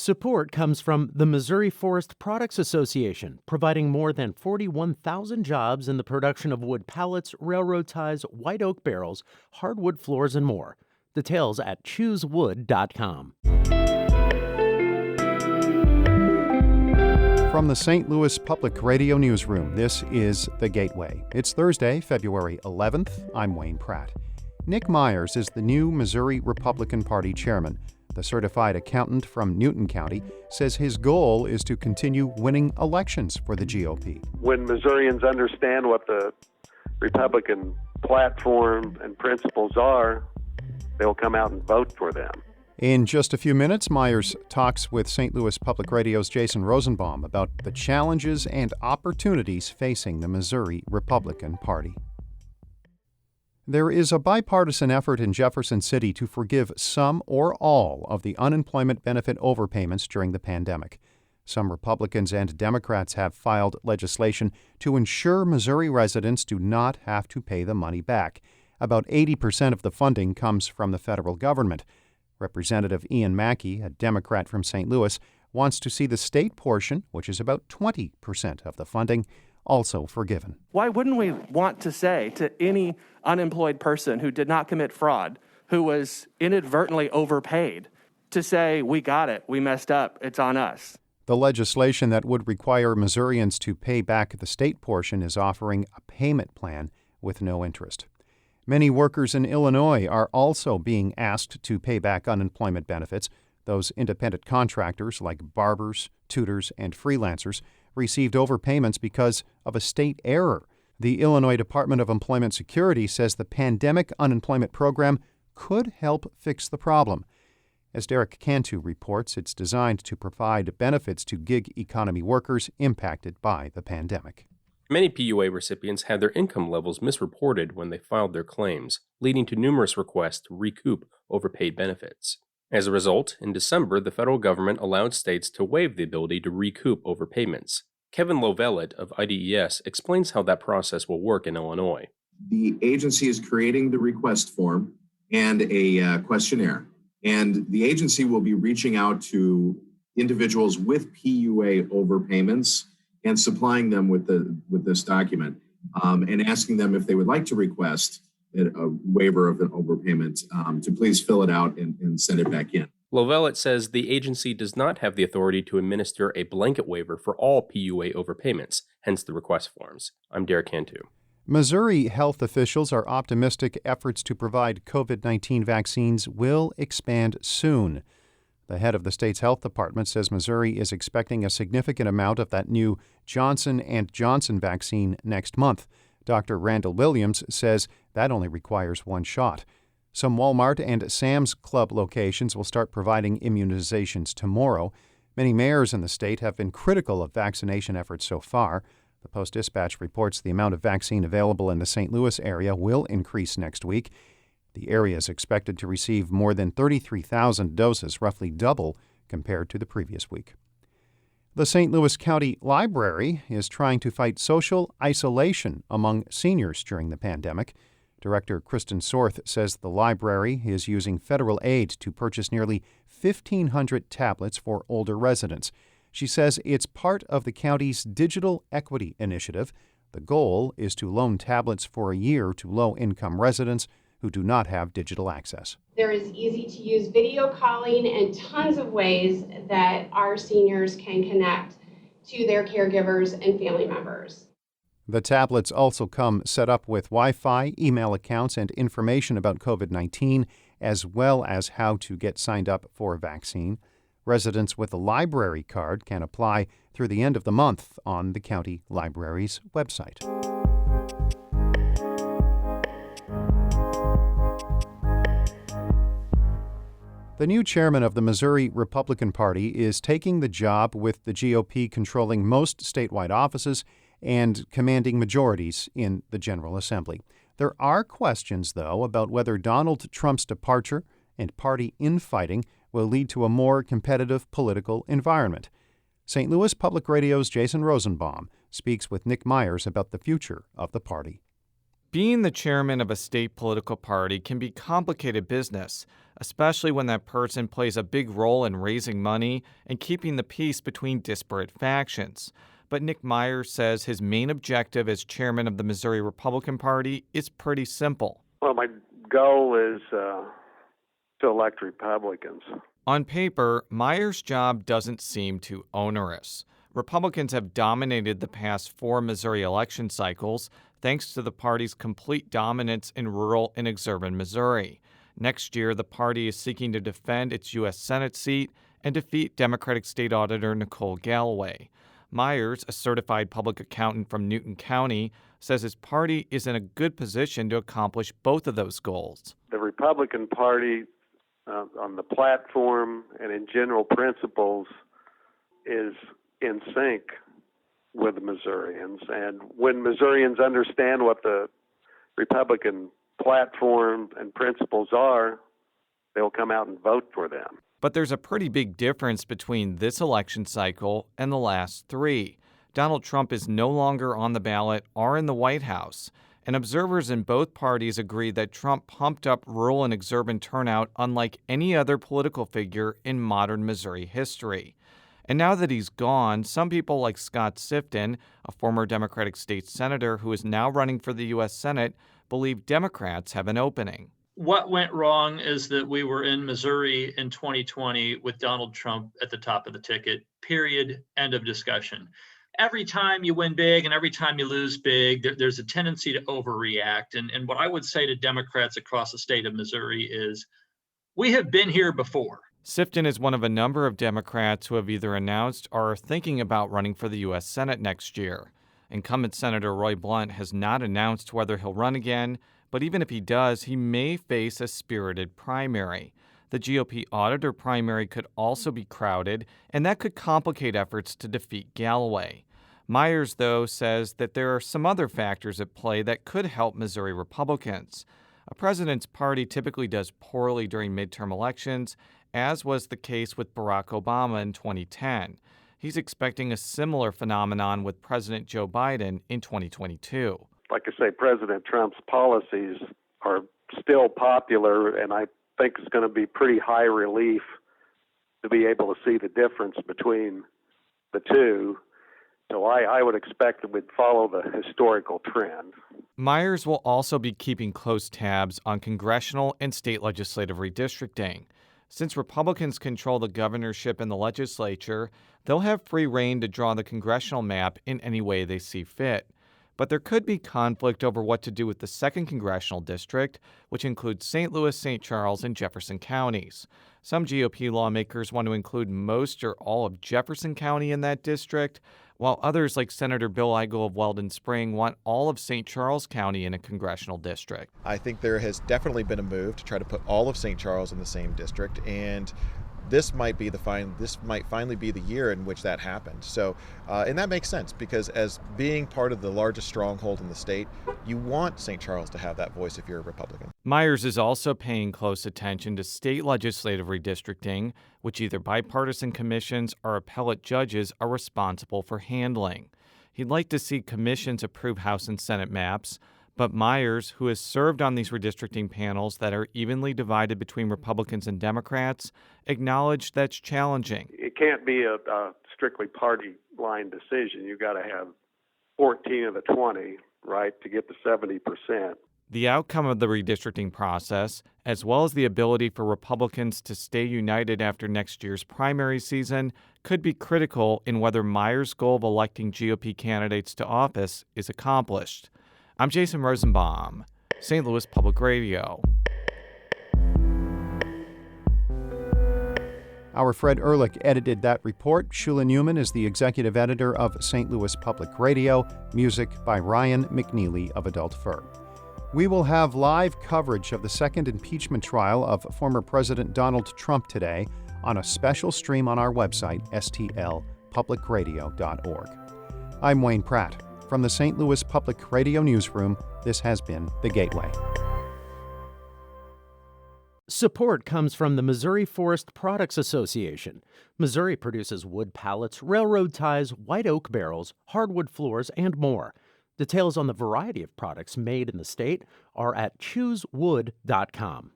Support comes from the Missouri Forest Products Association, providing more than 41,000 jobs in the production of wood pallets, railroad ties, white oak barrels, hardwood floors, and more. Details at choosewood.com. From the St. Louis Public Radio Newsroom, this is The Gateway. It's Thursday, February 11th. I'm Wayne Pratt. Nick Myers is the new Missouri Republican Party chairman. The certified accountant from Newton County says his goal is to continue winning elections for the GOP. When Missourians understand what the Republican platform and principles are, they'll come out and vote for them. In just a few minutes, Myers talks with St. Louis Public Radio's Jason Rosenbaum about the challenges and opportunities facing the Missouri Republican Party. There is a bipartisan effort in Jefferson City to forgive some or all of the unemployment benefit overpayments during the pandemic. Some Republicans and Democrats have filed legislation to ensure Missouri residents do not have to pay the money back. About 80% of the funding comes from the federal government. Representative Ian Mackey, a Democrat from St. Louis, wants to see the state portion, which is about 20% of the funding, also forgiven. Why wouldn't we want to say to any unemployed person who did not commit fraud, who was inadvertently overpaid, to say, we got it, we messed up, it's on us? The legislation that would require Missourians to pay back the state portion is offering a payment plan with no interest. Many workers in Illinois are also being asked to pay back unemployment benefits. Those independent contractors like barbers, tutors, and freelancers received overpayments because of a state error. The Illinois Department of Employment Security says the pandemic unemployment program could help fix the problem. As Derek Cantu reports, it's designed to provide benefits to gig economy workers impacted by the pandemic. Many PUA recipients had their income levels misreported when they filed their claims, leading to numerous requests to recoup overpaid benefits. As a result, in December, the federal government allowed states to waive the ability to recoup overpayments. Kevin Lovellet of IDES explains how that process will work in Illinois. The agency is creating the request form and a questionnaire, and the agency will be reaching out to individuals with PUA overpayments and supplying them with this document and asking them if they would like to request a waiver of an overpayment to please fill it out and send it back in. Lovellet says the agency does not have the authority to administer a blanket waiver for all PUA overpayments, hence the request forms. I'm Derek Cantu. Missouri health officials are optimistic efforts to provide COVID-19 vaccines will expand soon. The head of the state's health department says Missouri is expecting a significant amount of that new Johnson & Johnson vaccine next month. Dr. Randall Williams says that only requires one shot. Some Walmart and Sam's Club locations will start providing immunizations tomorrow. Many mayors in the state have been critical of vaccination efforts so far. The Post-Dispatch reports the amount of vaccine available in the St. Louis area will increase next week. The area is expected to receive more than 33,000 doses, roughly double compared to the previous week. The St. Louis County Library is trying to fight social isolation among seniors during the pandemic. Director Kristen Sorth says the library is using federal aid to purchase nearly 1,500 tablets for older residents. She says it's part of the county's Digital Equity Initiative. The goal is to loan tablets for a year to low-income residents who do not have digital access. There is easy-to-use video calling and tons of ways that our seniors can connect to their caregivers and family members. The tablets also come set up with Wi-Fi, email accounts, and information about COVID-19, as well as how to get signed up for a vaccine. Residents with a library card can apply through the end of the month on the county library's website. The new chairman of the Missouri Republican Party is taking the job with the GOP controlling most statewide offices and commanding majorities in the General Assembly. There are questions, though, about whether Donald Trump's departure and party infighting will lead to a more competitive political environment. St. Louis Public Radio's Jason Rosenbaum speaks with Nick Myers about the future of the party. Being the chairman of a state political party can be complicated business, especially when that person plays a big role in raising money and keeping the peace between disparate factions. But Nick Myers says his main objective as chairman of the Missouri Republican Party is pretty simple. Well, my goal is to elect Republicans. On paper, Myers' job doesn't seem too onerous. Republicans have dominated the past 4 Missouri election cycles thanks to the party's complete dominance in rural and exurban Missouri. Next year, the party is seeking to defend its U.S. Senate seat and defeat Democratic State Auditor Nicole Galloway. Myers, a certified public accountant from Newton County, says his party is in a good position to accomplish both of those goals. The Republican Party, on the platform and in general principles, is in sync with the Missourians. And when Missourians understand what the Republican platform and principles are, they'll come out and vote for them. But there's a pretty big difference between this election cycle and the last 3. Donald Trump is no longer on the ballot or in the White House, and observers in both parties agree that Trump pumped up rural and exurban turnout unlike any other political figure in modern Missouri history. And now that he's gone, some people like Scott Sifton, a former Democratic state senator who is now running for the U.S. Senate, believe Democrats have an opening. What went wrong is that we were in Missouri in 2020 with Donald Trump at the top of the ticket, period, end of discussion. Every time you win big and every time you lose big, there's a tendency to overreact. And what I would say to Democrats across the state of Missouri is, we have been here before. Sifton is one of a number of Democrats who have either announced or are thinking about running for the U.S. Senate next year. Incumbent Senator Roy Blunt has not announced whether he'll run again, but even if he does, he may face a spirited primary. The GOP auditor primary could also be crowded, and that could complicate efforts to defeat Galloway. Myers, though, says that there are some other factors at play that could help Missouri Republicans. A president's party typically does poorly during midterm elections, as was the case with Barack Obama in 2010. He's expecting a similar phenomenon with President Joe Biden in 2022. Like I say, President Trump's policies are still popular, and I think it's going to be pretty high relief to be able to see the difference between the two. So I would expect that we'd follow the historical trend. Myers will also be keeping close tabs on congressional and state legislative redistricting. Since Republicans control the governorship and the legislature, they'll have free rein to draw the congressional map in any way they see fit. But there could be conflict over what to do with the 2nd Congressional District, which includes St. Louis, St. Charles, and Jefferson counties. Some GOP lawmakers want to include most or all of Jefferson County in that district, while others like Senator Bill Eigel of Weldon Spring want all of St. Charles County in a congressional district. I think there has definitely been a move to try to put all of St. Charles in the same district, and this might finally be the year in which that happened. So, and that makes sense because as being part of the largest stronghold in the state, you want St. Charles to have that voice if you're a Republican. Myers is also paying close attention to state legislative redistricting, which either bipartisan commissions or appellate judges are responsible for handling. He'd like to see commissions approve House and Senate maps, but Myers, who has served on these redistricting panels that are evenly divided between Republicans and Democrats, acknowledged that's challenging. It can't be a strictly party line decision. You've got to have 14 of the 20, right, to get the 70%. The outcome of the redistricting process, as well as the ability for Republicans to stay united after next year's primary season, could be critical in whether Myers' goal of electing GOP candidates to office is accomplished. I'm Jason Rosenbaum, St. Louis Public Radio. Our Fred Ehrlich edited that report. Shula Newman is the executive editor of St. Louis Public Radio. Music by Ryan McNeely of Adult Fur. We will have live coverage of the second impeachment trial of former President Donald Trump today on a special stream on our website, stlpublicradio.org. I'm Wayne Pratt. From the St. Louis Public Radio Newsroom, this has been The Gateway. Support comes from the Missouri Forest Products Association. Missouri produces wood pallets, railroad ties, white oak barrels, hardwood floors, and more. Details on the variety of products made in the state are at choosewood.com.